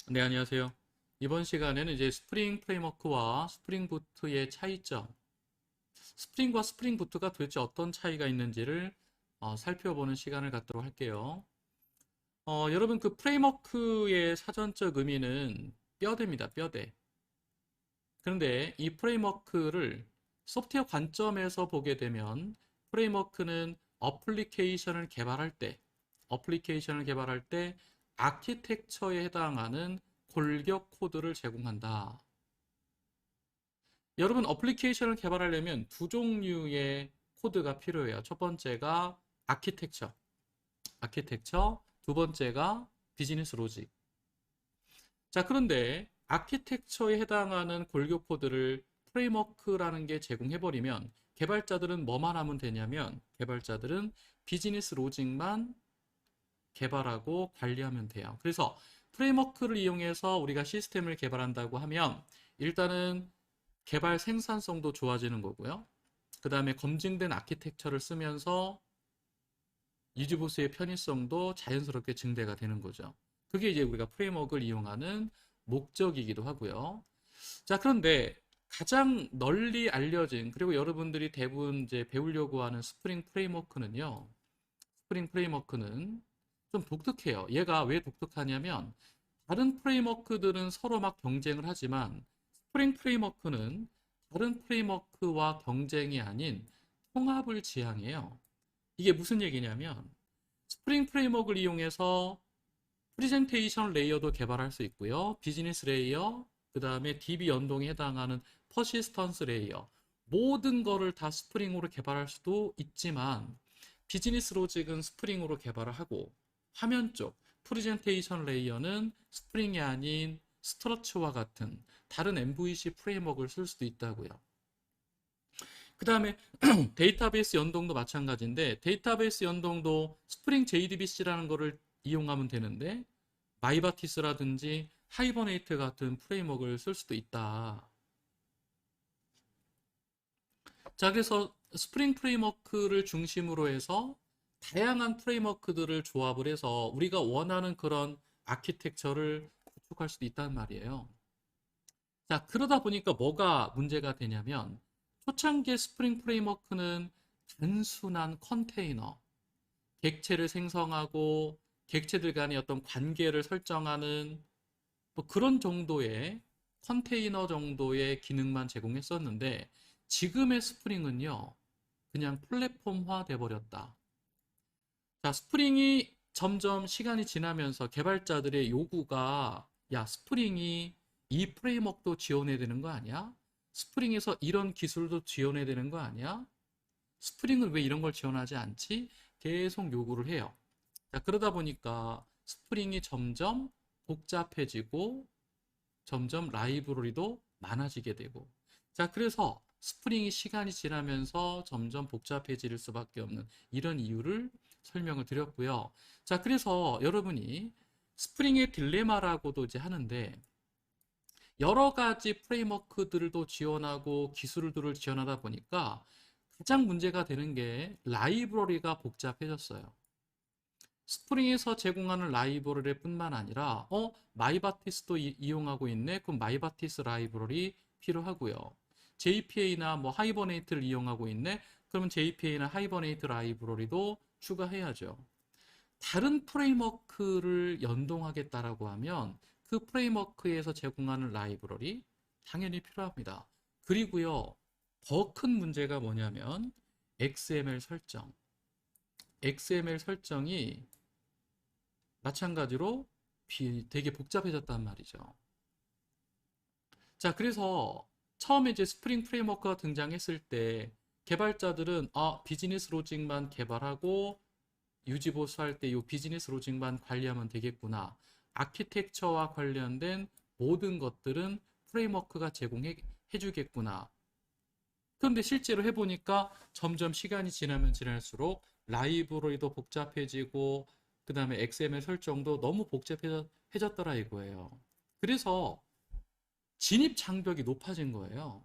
네, 안녕하세요. 이번 시간에는 이제 스프링 프레임워크와 스프링 부트의 차이점, 스프링과 스프링 부트가 도대체 어떤 차이가 있는지를 살펴보는 시간을 갖도록 할게요. 여러분 그 프레임워크의 사전적 의미는 뼈대입니다, 뼈대. 그런데 이 프레임워크를 소프트웨어 관점에서 보게 되면 프레임워크는 어플리케이션을 개발할 때 아키텍처에 해당하는 골격 코드를 제공한다. 여러분 어플리케이션을 개발하려면 두 종류의 코드가 필요해요. 첫 번째가 아키텍처, 두 번째가 비즈니스 로직. 자, 그런데 아키텍처에 해당하는 골격 코드를 프레임워크라는 게 제공해버리면 개발자들은 뭐만 하면 되냐면 개발자들은 비즈니스 로직만 개발하고 관리하면 돼요. 그래서 프레임워크를 이용해서 우리가 시스템을 개발한다고 하면 일단은 개발 생산성도 좋아지는 거고요. 그 다음에 검증된 아키텍처를 쓰면서 유지보수의 편의성도 자연스럽게 증대가 되는 거죠. 그게 이제 우리가 프레임워크를 이용하는 목적이기도 하고요. 자, 그런데 가장 널리 알려진 그리고 여러분들이 대부분 이제 배우려고 하는 스프링 프레임워크는 좀 독특해요. 얘가 왜 독특하냐면 다른 프레임워크들은 서로 막 경쟁을 하지만 스프링 프레임워크는 다른 프레임워크와 경쟁이 아닌 통합을 지향해요. 이게 무슨 얘기냐면 스프링 프레임워크를 이용해서 프리젠테이션 레이어도 개발할 수 있고요. 비즈니스 레이어, 그 다음에 DB 연동에 해당하는 퍼시스턴스 레이어, 모든 거를 다 스프링으로 개발할 수도 있지만 비즈니스 로직은 스프링으로 개발을 하고 화면 쪽 프레젠테이션 레이어는 스프링이 아닌 스트러처와 같은 다른 MVC 프레임워크를 쓸 수도 있다고요. 그 다음에 데이터베이스 연동도 마찬가지인데 데이터베이스 연동도 스프링 JDBC라는 거를 이용하면 되는데 마이바티스라든지 하이버네이트 같은 프레임워크를 쓸 수도 있다. 자, 그래서 스프링 프레임워크를 중심으로 해서 다양한 프레임워크들을 조합을 해서 우리가 원하는 그런 아키텍처를 구축할 수도 있다는 말이에요. 자, 그러다 보니까 뭐가 문제가 되냐면 초창기의 스프링 프레임워크는 단순한 컨테이너, 객체를 생성하고 객체들 간의 어떤 관계를 설정하는 뭐 그런 정도의 컨테이너 정도의 기능만 제공했었는데 지금의 스프링은요, 그냥 플랫폼화 돼버렸다. 자, 스프링이 점점 시간이 지나면서 개발자들의 요구가 야, 스프링이 이 프레임워크도 지원해야 되는 거 아니야? 스프링에서 이런 기술도 지원해야 되는 거 아니야? 스프링은 왜 이런 걸 지원하지 않지? 계속 요구를 해요. 자, 그러다 보니까 스프링이 점점 복잡해지고 점점 라이브러리도 많아지게 되고 자, 그래서 스프링이 시간이 지나면서 점점 복잡해질 수밖에 없는 이런 이유를 설명을 드렸고요. 자, 그래서 여러분이 스프링의 딜레마라고도 이제 하는데 여러 가지 프레임워크들도 지원하고 기술들을 지원하다 보니까 가장 문제가 되는 게 라이브러리가 복잡해졌어요. 스프링에서 제공하는 라이브러리 뿐만 아니라 마이바티스도 이용하고 있네. 그럼 마이바티스 라이브러리 필요하고요. JPA나 뭐 하이버네이트를 이용하고 있네. 그러면 JPA나 하이버네이트 라이브러리도 추가해야죠. 다른 프레임워크를 연동하겠다라고 하면 그 프레임워크에서 제공하는 라이브러리 당연히 필요합니다. 그리고요. 더 큰 문제가 뭐냐면 XML 설정. XML 설정이 마찬가지로 되게 복잡해졌단 말이죠. 자, 그래서 처음에 이제 스프링 프레임워크가 등장했을 때 개발자들은 비즈니스 로직만 개발하고 유지 보수할 때 이 비즈니스 로직만 관리하면 되겠구나. 아키텍처와 관련된 모든 것들은 프레임워크가 제공해 주겠구나. 그런데 실제로 해보니까 점점 시간이 지나면 지날수록 라이브러리도 복잡해지고 그 다음에 XML 설정도 너무 복잡해졌더라 이거예요. 그래서 진입 장벽이 높아진 거예요.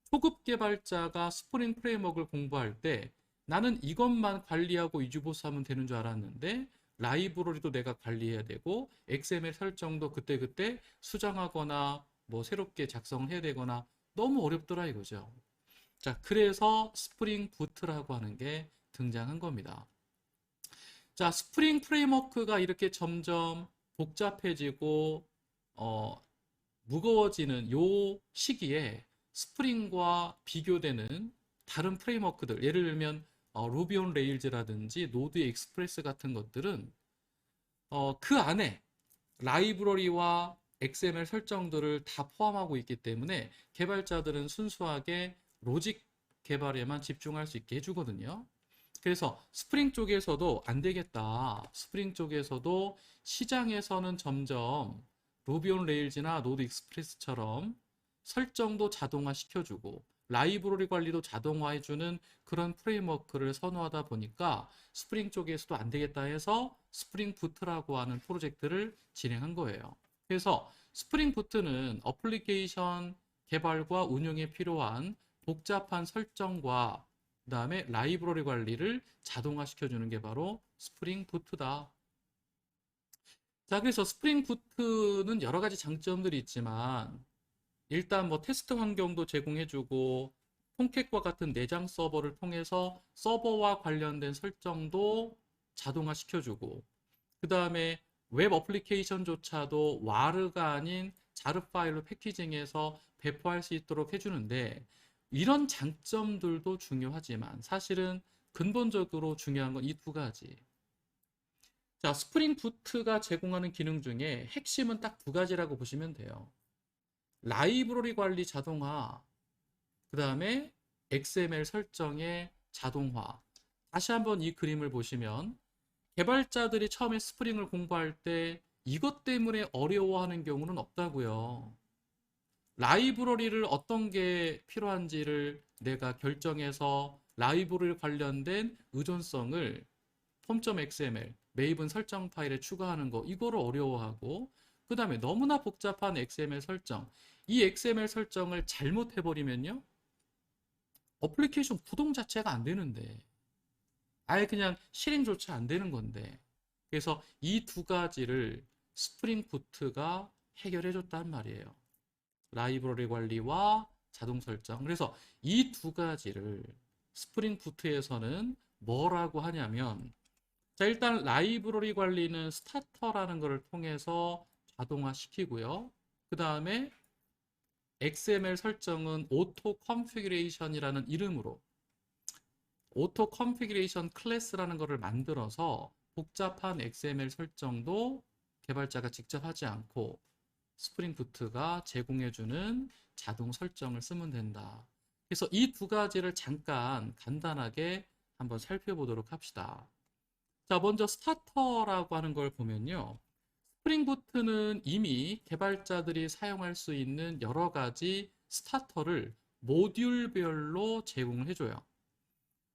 초급 개발자가 스프링 프레임워크를 공부할 때 나는 이것만 관리하고 유지보수하면 되는 줄 알았는데 라이브러리도 내가 관리해야 되고 XML 설정도 그때그때 수정하거나 뭐 새롭게 작성을 해야 되거나 너무 어렵더라 이거죠. 자, 그래서 스프링 부트라고 하는 게 등장한 겁니다. 자, 스프링 프레임워크가 이렇게 점점 복잡해지고 무거워지는 요 시기에 스프링과 비교되는 다른 프레임워크들, 예를 들면 루비 온 레일즈라든지 노드 익스프레스 같은 것들은 그 안에 라이브러리와 XML 설정들을 다 포함하고 있기 때문에 개발자들은 순수하게 로직 개발에만 집중할 수 있게 해주거든요. 그래서 스프링 쪽에서도 안 되겠다. 스프링 쪽에서도 시장에서는 점점 루비 온 레일즈나 노드 익스프레스처럼 설정도 자동화 시켜주고 라이브러리 관리도 자동화해주는 그런 프레임워크를 선호하다 보니까 스프링 쪽에서도 안 되겠다 해서 스프링 부트라고 하는 프로젝트를 진행한 거예요. 그래서 스프링 부트는 어플리케이션 개발과 운영에 필요한 복잡한 설정과 그 다음에 라이브러리 관리를 자동화 시켜주는 게 바로 스프링 부트다. 자, 그래서 스프링 부트는 여러 가지 장점들이 있지만 일단 뭐 테스트 환경도 제공해주고 톰캣과 같은 내장 서버를 통해서 서버와 관련된 설정도 자동화 시켜주고 그 다음에 웹 어플리케이션조차도 와르가 아닌 자르 파일로 패키징해서 배포할 수 있도록 해주는데 이런 장점들도 중요하지만 사실은 근본적으로 중요한 건 이 두 가지. 자, 스프링 부트가 제공하는 기능 중에 핵심은 딱 두 가지라고 보시면 돼요. 라이브러리 관리 자동화, 그 다음에 XML 설정의 자동화. 다시 한번 이 그림을 보시면 개발자들이 처음에 스프링을 공부할 때 이것 때문에 어려워하는 경우는 없다고요. 라이브러리를 어떤 게 필요한지를 내가 결정해서 라이브러리 관련된 의존성을 폼.xml, 메이븐 설정 파일에 추가하는 거 이거를 어려워하고 그 다음에 너무나 복잡한 XML 설정 이 XML 설정을 잘못해버리면요 어플리케이션 구동 자체가 안 되는데 아예 그냥 실행조차 안 되는 건데 그래서 이 두 가지를 스프링 부트가 해결해 줬단 말이에요. 라이브러리 관리와 자동 설정. 그래서 이 두 가지를 스프링 부트에서는 뭐라고 하냐면 자, 일단 라이브러리 관리는 스타터라는 것을 통해서 자동화 시키고요. 그 다음에 XML 설정은 오토 컨피그레이션이라는 이름으로 오토 컨피그레이션 클래스라는 것을 만들어서 복잡한 XML 설정도 개발자가 직접 하지 않고 스프링 부트가 제공해주는 자동 설정을 쓰면 된다. 그래서 이 두 가지를 잠깐 간단하게 한번 살펴보도록 합시다. 자, 먼저 스타터라고 하는 걸 보면요. 스프링 부트는 이미 개발자들이 사용할 수 있는 여러 가지 스타터를 모듈별로 제공을 해줘요.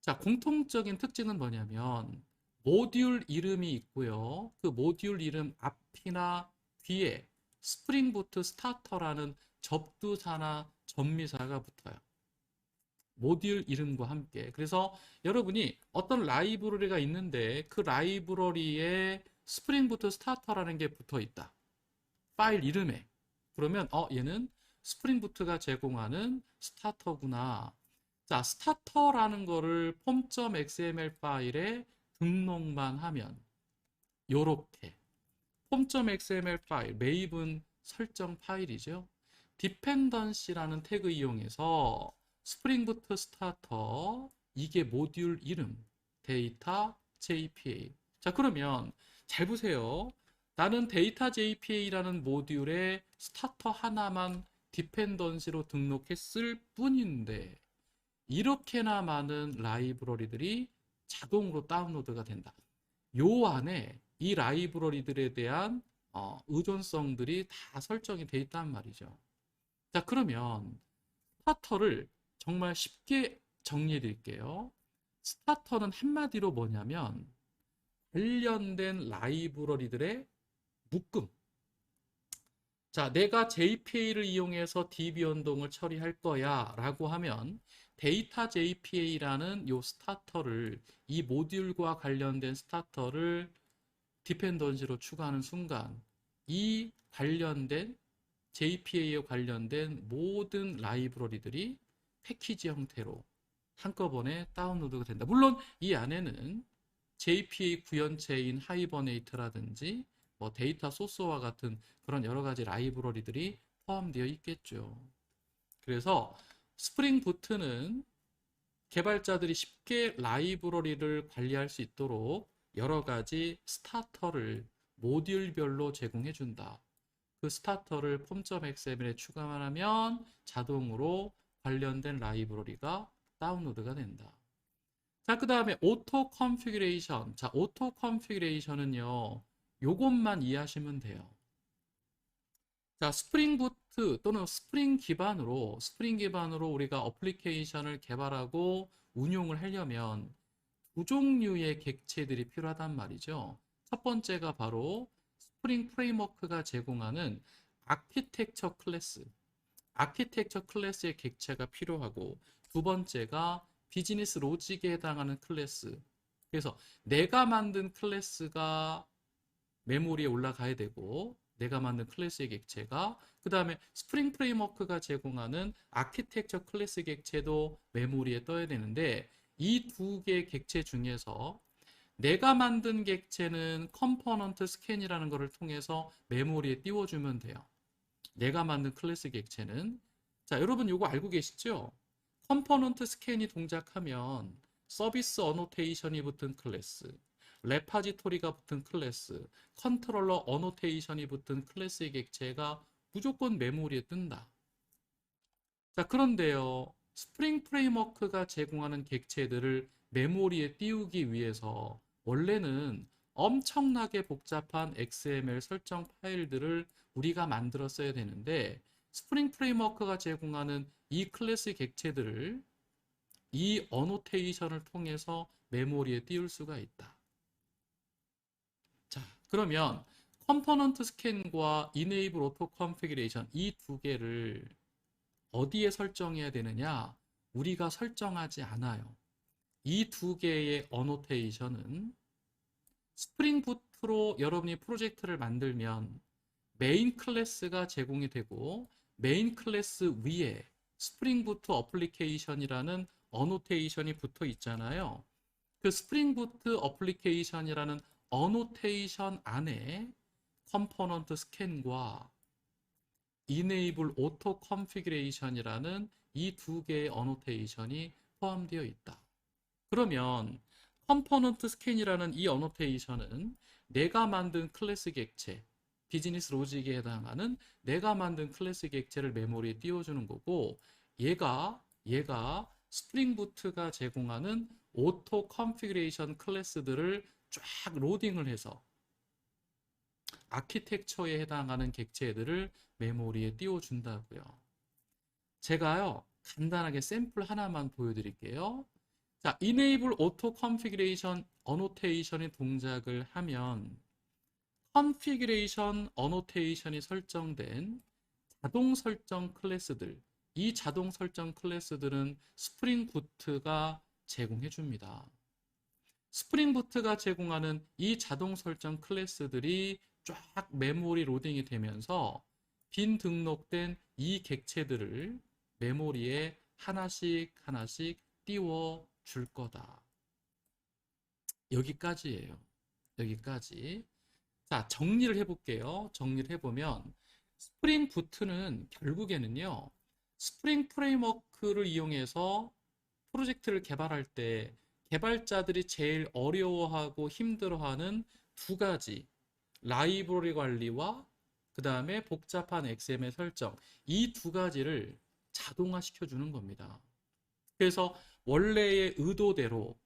자, 공통적인 특징은 뭐냐면 모듈 이름이 있고요. 그 모듈 이름 앞이나 뒤에 스프링 부트 스타터라는 접두사나 접미사가 붙어요. 모듈 이름과 함께. 그래서 여러분이 어떤 라이브러리가 있는데 그 라이브러리에 스프링 부트 스타터라는 게 붙어 있다. 파일 이름에. 그러면 얘는 스프링 부트가 제공하는 스타터구나. 자, 스타터라는 거를 폼.xml 파일에 등록만 하면 요렇게 폼.xml 파일, 메이븐 설정 파일이죠. 디펜던시라는 태그 이용해서 스프링 부트 스타터 이게 모듈 이름 데이터 JPA. 자, 그러면 잘 보세요. 나는 데이터 JPA라는 모듈에 스타터 하나만 디펜던시로 등록했을 뿐인데 이렇게나 많은 라이브러리들이 자동으로 다운로드가 된다. 요 안에 이 라이브러리들에 대한 의존성들이 다 설정이 돼 있단 말이죠. 자, 그러면 스타터를 정말 쉽게 정리해 드릴게요. 스타터는 한마디로 뭐냐면 관련된 라이브러리들의 묶음. 자, 내가 JPA를 이용해서 DB 연동을 처리할 거야 라고 하면 데이터 JPA라는 요 스타터를 이 모듈과 관련된 스타터를 디펜던시로 추가하는 순간 이 관련된 JPA에 관련된 모든 라이브러리들이 패키지 형태로 한꺼번에 다운로드가 된다. 물론 이 안에는 JPA 구현체인 하이버네이트라든지 뭐 데이터 소스와 같은 그런 여러 가지 라이브러리들이 포함되어 있겠죠. 그래서 스프링 부트는 개발자들이 쉽게 라이브러리를 관리할 수 있도록 여러 가지 스타터를 모듈별로 제공해 준다. 그 스타터를 폼.xml에 추가만 하면 자동으로 관련된 라이브러리가 다운로드가 된다. 자, 그 다음에 오토 컨피그레이션. 자, 오토 컨피그레이션은요, 요것만 이해하시면 돼요. 자, 스프링 부트 또는 스프링 기반으로 우리가 어플리케이션을 개발하고 운용을 하려면 두 종류의 객체들이 필요하단 말이죠. 첫 번째가 바로 스프링 프레임워크가 제공하는 아키텍처 클래스의 객체가 필요하고, 두 번째가 비즈니스 로직에 해당하는 클래스. 그래서 내가 만든 클래스가 메모리에 올라가야 되고, 내가 만든 클래스의 객체가, 그 다음에 스프링 프레임워크가 제공하는 아키텍처 클래스 객체도 메모리에 떠야 되는데, 이 두 개의 객체 중에서 내가 만든 객체는 컴포넌트 스캔이라는 것을 통해서 메모리에 띄워주면 돼요. 내가 만든 클래스 객체는, 자, 여러분 이거 알고 계시죠? 컴포넌트 스캔이 동작하면 서비스 어노테이션이 붙은 클래스, 레파지토리가 붙은 클래스, 컨트롤러 어노테이션이 붙은 클래스의 객체가 무조건 메모리에 뜬다. 자, 그런데요, 스프링 프레임워크가 제공하는 객체들을 메모리에 띄우기 위해서 원래는 엄청나게 복잡한 XML 설정 파일들을 우리가 만들었어야 되는데, 스프링 프레임워크가 제공하는 이 클래스 객체들을 이 어노테이션을 통해서 메모리에 띄울 수가 있다. 자, 그러면 컴포넌트 스캔과 이네이블 오토 컨피그레이션 이 두 개를 어디에 설정해야 되느냐? 우리가 설정하지 않아요. 이 두 개의 어노테이션은 스프링 부트로 여러분이 프로젝트를 만들면 메인 클래스가 제공이 되고, 메인 클래스 위에 스프링 부트 어플리케이션이라는 어노테이션이 붙어 있잖아요. 그 스프링 부트 어플리케이션이라는 어노테이션 안에 컴포넌트 스캔과 Enable Auto Configuration이라는 이 두 개의 어노테이션이 포함되어 있다. 그러면 컴포넌트 스캔이라는 이 어노테이션은 내가 만든 클래스 객체, 비즈니스 로직에 해당하는 내가 만든 클래스 객체를 메모리에 띄워주는 거고, 얘가 스프링 부트가 제공하는 오토 컨피그레이션 클래스들을 쫙 로딩을 해서 아키텍처에 해당하는 객체들을 메모리에 띄워준다고요. 제가요, 간단하게 샘플 하나만 보여드릴게요. 자, Enable Auto Configuration Annotation의 동작을 하면 Configuration Annotation이 설정된 자동 설정 클래스들, 이 자동 설정 클래스들은 스프링 부트가 제공해 줍니다. 스프링 부트가 제공하는 이 자동 설정 클래스들이 쫙 메모리 로딩이 되면서 빈 등록된 이 객체들을 메모리에 하나씩 띄워 줄 거다. 여기까지예요. 여기까지. 자, 정리를 해볼게요. 정리를 해보면 스프링 부트는 결국에는요, 스프링 프레임워크를 이용해서 프로젝트를 개발할 때 개발자들이 제일 어려워하고 힘들어하는 두 가지, 라이브러리 관리와 그 다음에 복잡한 XML 설정, 이 두 가지를 자동화 시켜주는 겁니다. 그래서 원래의 의도대로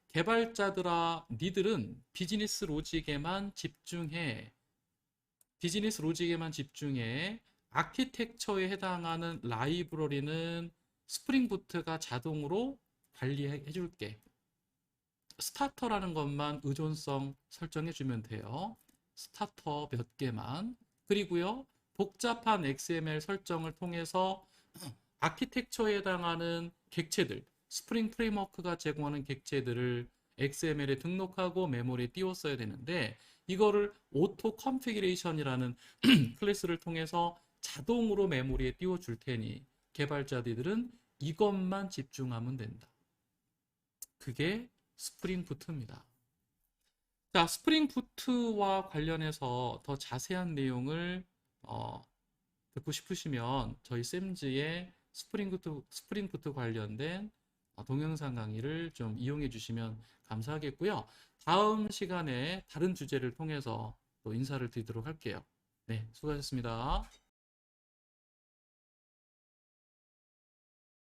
개발자들아, 니들은 비즈니스 로직에만 집중해. 아키텍처에 해당하는 라이브러리는 스프링 부트가 자동으로 관리해 줄게. 스타터라는 것만 의존성 설정해 주면 돼요. 스타터 몇 개만. 그리고요, 복잡한 XML 설정을 통해서 아키텍처에 해당하는 객체들, 스프링 프레임워크가 제공하는 객체들을 XML에 등록하고 메모리에 띄웠어야 되는데 이거를 오토 컨피그레이션이라는 클래스를 통해서 자동으로 메모리에 띄워줄 테니 개발자들은 이것만 집중하면 된다. 그게 스프링 부트입니다. 자, 스프링 부트와 관련해서 더 자세한 내용을 듣고 싶으시면 저희 샘즈의 스프링 부트 관련된 동영상 강의를 좀 이용해 주시면 감사하겠고요. 다음 시간에 다른 주제를 통해서 또 인사를 드리도록 할게요. 네, 수고하셨습니다.